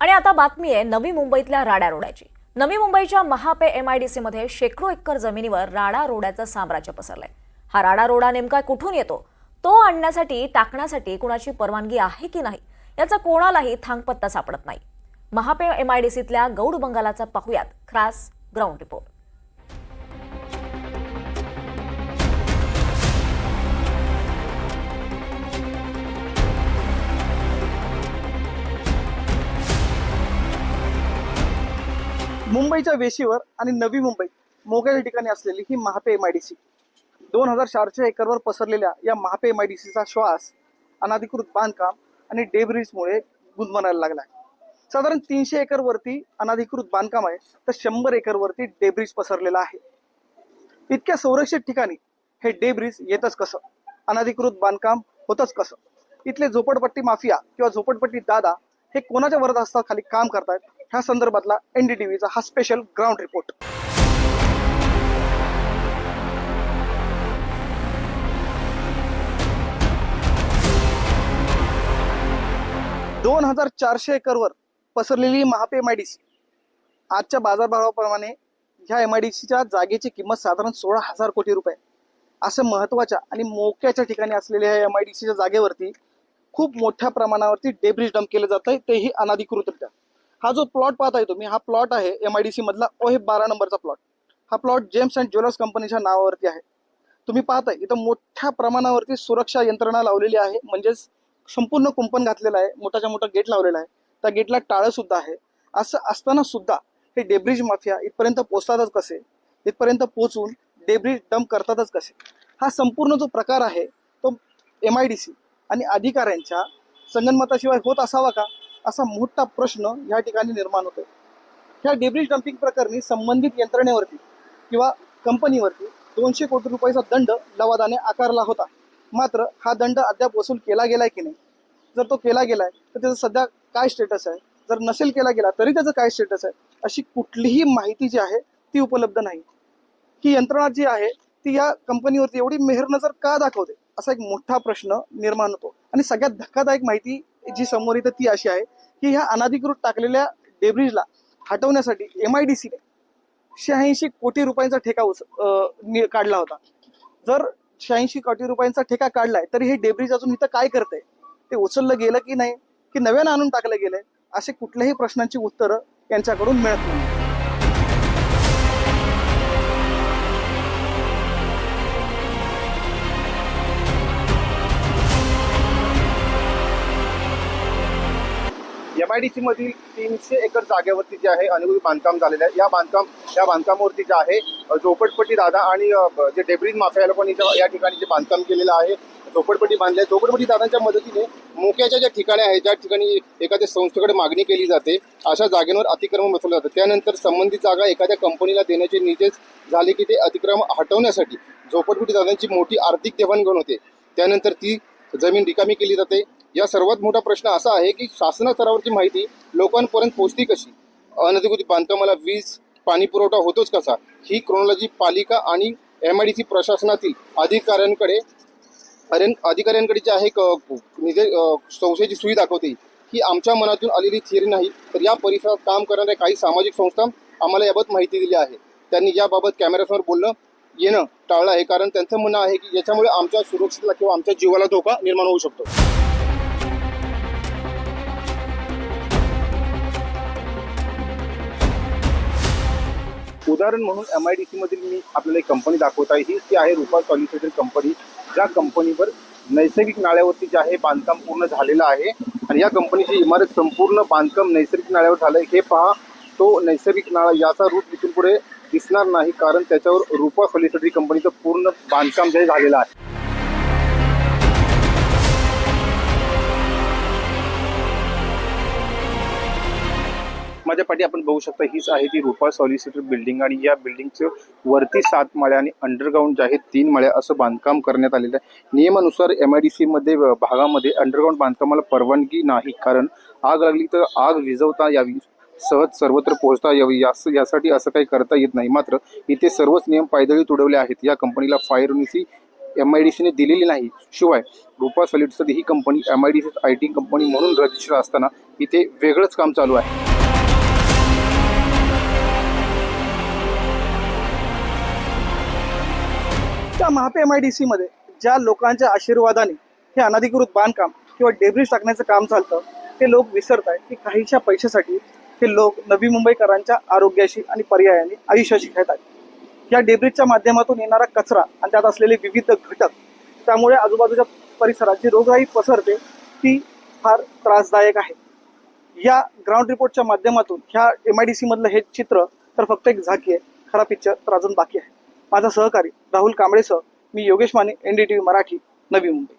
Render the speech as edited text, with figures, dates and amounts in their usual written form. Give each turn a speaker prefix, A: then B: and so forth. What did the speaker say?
A: आणि आता बातमी आहे नवी मुंबईतल्या राडा रोड्याची। नवी मुंबईच्या महापे एमआयडीसी मध्ये शेकडो एकर जमिनीवर राडा रोड्याचं साम्राज्य पसरलंय। हा राडा रोडा नेमका कुठून येतो, तो आणण्यासाठी टाकण्यासाठी कुणाची परवानगी आहे की नाही याचा कोणालाही थांगपत्ता सापडत नाही। महापे एमआयडीसीतल्या गौड बंगालाचा पाहूयात खास ग्राउंड रिपोर्ट।
B: मुंबईच्या वेशीवर आणि नवी मुंबई मोगल ठिकाणी असलेली ही महापे एमआयडीसी 2400 एकरवर पसरलेल्या या महापे एमआयडीसीचा श्वास अनाधिकृत बांधकाम आणि डेब्रिजमुळे गुदमरायला लागलाय। साधारण 300 एकर वरती अनाधिकृत बांधकाम आहे, तर 100 एकर वरती डेब्रिज पसरलेला आहे। इतक्या संरक्षित ठिकाणी हे डेब्रिज येतच कसं, अनाधिकृत बांधकाम होतच कसं? इथले झोपडपट्टी माफिया किंवा झोपडपट्टी दादा हे कोणाच्या वरदहस्ताखाली काम करतायत, ह्या संदर्भातला एनडीटीव्हीचा हा स्पेशल ग्राउंड रिपोर्ट। 2400 एकरवर पसरलेली महापे एमआयडीसी आजच्या बाजारभावाप्रमाणे ह्या एमआयडीसीच्या जागेची किंमत साधारण 16,000 कोटी रुपये। असं महत्त्वाच्या आणि मोक्याच्या ठिकाणी असलेल्या या एमआयडीसीच्या जागेवरती खूप मोठ्या प्रमाणावरती डेब्रिज डंप केलं जात आहे, तेही अनाधिकृतरित्या। हा जो प्लॉट पाहताय तुम्ही, हा प्लॉट आहे एमआयडीसी मधला OH 12 नंबरचा प्लॉट। हा प्लॉट जेम्स अँड ज्वेलर्स कंपनीच्या नावावरती आहे। तुम्ही पाहताय इथं मोठ्या प्रमाणावरती सुरक्षा यंत्रणा लावलेली आहे, म्हणजेच संपूर्ण कुंपण घातलेलं आहे, मोठाच्या मोठा गेट लावलेला आहे, त्या गेटला टाळं सुद्धा आहे। असं असताना सुद्धा हे डेब्रिज माफिया इथपर्यंत पोहोचतातच कसे, इथपर्यंत पोहोचून डेब्रिज डंप करतातच कसे? हा संपूर्ण जो प्रकार आहे तो एमआयडीसी आणि अधिकाऱ्यांच्या संगनमताशिवाय होत असावा का, असा मोठा प्रश्न या ठिकाणी निर्माण होतोय। ह्या डेब्रिज डंपिंग प्रकरणी संबंधित यंत्रणेवरती किंवा कंपनीवरती 200 कोटी रुपयाचा दंड लवादाने आकारला होता, मात्र हा दंड अद्याप वसूल केला गेलाय की नाही? जर तो केला गेलाय तर त्याचं सध्या काय स्टेटस आहे, जर नसेल केला गेला तरी त्याचं काय स्टेटस आहे, अशी कुठलीही माहिती जी आहे ती उपलब्ध नाही। ही यंत्रणा जी आहे ती या कंपनीवरती एवढी मेहरनजर का दाखवते, असा एक मोठा प्रश्न निर्माण होतो। आणि सगळ्यात धक्कादायक माहिती जी समोर येते ती अशी आहे की ह्या अनाधिकृत टाकलेल्या डेब्रिजला हटवण्यासाठी एमआयडीसीने 86 कोटी रुपयांचा ठेका काढला होता। जर 86 कोटी रुपयांचा ठेका काढलाय तरी हे डेब्रिज अजून इथं काय करतंय, ते उचललं गेलं की नाही, की नव्यानं आणून टाकलं गेलंय, असे कुठल्याही प्रश्नांची उत्तरं यांच्याकडून मिळत नाही।
C: एमआयडीसी मधील 300 एकर जागेवरती जे आहे अनधिकृत बांधकाम झालेलं आहे। या बांधकामावरती जे आहे झोपडपट्टी दादा आणि जे डेब्रिज माफिया लोकांनी या ठिकाणी जे बांधकाम केलेलं आहे, झोपडपट्टी बांधली आहे। झोपडपट्टी दादांच्या मदतीने मोक्याच्या ज्या ठिकाणी आहे, ज्या ठिकाणी एखाद्या संस्थेकडे मागणी केली जाते, अशा जागेवर अतिक्रमण बसवलं जातं। त्यानंतर संबंधित जागा एखाद्या कंपनीला देण्याचे निर्देश झाले की ते अतिक्रमण हटवण्यासाठी झोपडपट्टी दादांची मोठी आर्थिक देवाणघेवाण होते। त्यानंतर ती जमीन रिकामी केली जाते। या सर्वात मोठा प्रश्न असा आहे की शासन स्तरावरची माहिती लोकांपर्यंत पोहोचते कशी, अनधिकृत बांधकामाला वीज पाणी पुरवठा होतोच कसा, ही क्रोनॉलॉजी पालिका आणि एमआयडीसी प्रशासनातील अधिकाऱ्यांकडे जे आहे संस्थेची सुई दाखवते। ही आमच्या मनातून आलेली थिअरी नाही, तर या परिसरात काम करणाऱ्या काही सामाजिक संस्था आम्हाला याबाबत माहिती दिली आहे। त्यांनी याबाबत कॅमेऱ्यासमोर बोलणं येणं टाळलं आहे, कारण त्यांचं म्हणणं आहे की याच्यामुळे आमच्या सुरक्षेला किंवा आमच्या जीवाला धोका निर्माण होऊ शकतो। उदाहरण म्हणून एमआयडीसी मधील मी आपल्याला एक कंपनी दाखवत आहे, ही ती आहे रूपा सॉलिसिटर कंपनी। ज्या कंपनीवर नैसर्गिक नाल्यावरती जे आहे बांधकाम पूर्ण झालेलं आहे आणि या कंपनीची इमारत संपूर्ण बांधकाम नैसर्गिक नाल्यावर झालंय। हे पहा, तो नैसर्गिक नाळा याचा रूट इथून पुढे दिसणार नाही, कारण त्याच्यावर रूपा सॉलिसिटर कंपनीचं पूर्ण बांधकाम जे झालेलं आहे। माझ्या पाठी आपण बघू शकता, हीच आहे ती रूपा सॉलिसिटर बिल्डिंग आणि या बिल्डिंगचे वरती 7 माळ्या आणि अंडरग्राऊंड जे आहे 3 माळ्या असं बांधकाम करण्यात आलेलं आहे। नियमानुसार एमआयडीसी मध्ये भागामध्ये अंडरग्राऊंड बांधकामाला परवानगी नाही, कारण आग लागली तर आग विझवता यावी, सहज सर्वत्र पोहोचता यावी, यासाठी असं काही करता येत नाही। मात्र इथे सर्वच नियम पायदळी तुडवले आहेत। या कंपनीला फायर युनिसी MIDCने दिलेली नाही. शिवाय रूपा सॉलिड्स ही कंपनी MIDC IT कंपनी म्हणून रजिस्टर असताना इथे वेगळंच काम चालू आहे.
B: त्या महापे MIDC मध्ये ज्या लोकांच्या आशीर्वादाने हे अनधिकृत बांधकाम किंवा डेब्रिज टाकण्याचं काम चालतं ते लोक विसरत आहेत की काहीशा पैशासाठी हे लोक नवी मुंबईकरांच्या आरोग्याशी आणि पर्यायाने आयुष्याशी खेळत आहेत. या डेब्रिजच्या माध्यमातून येणारा कचरा आणि त्यात असलेले विविध घटक त्यामुळे आजूबाजूच्या परिसरात जी रोगराई पसरते ती फार त्रासदायक आहे. या ग्राउंड रिपोर्टच्या माध्यमातून ह्या MIDC मधलं हे चित्र तर फक्त एक झाकी आहे. खरा पिक्चर तर अजून बाकी आहे. माझा सहकारी राहुल कांबळेसह मी योगेश माने, NDTV मराठी, नवी मुंबई.